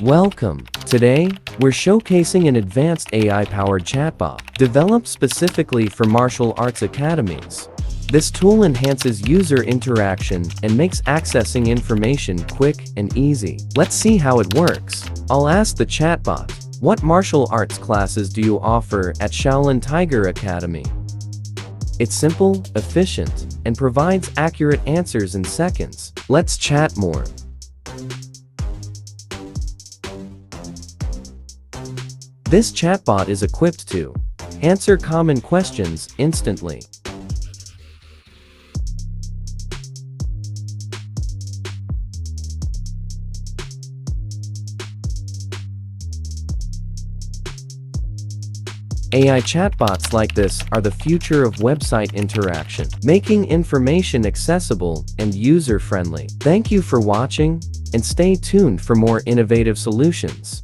Welcome. Today, we're showcasing an advanced AI-powered chatbot developed specifically for martial arts academies. This tool enhances user interaction and makes accessing information quick and easy. Let's see how it works. I'll ask the chatbot, "What martial arts classes do you offer at Shaolin Tiger Academy?" It's simple, efficient, and provides accurate answers in seconds. Let's chat more. This chatbot is equipped to answer common questions instantly, AI chatbots like this are the future of website interaction, making information accessible and user-friendly. Thank you for watching, and stay tuned for more innovative solutions.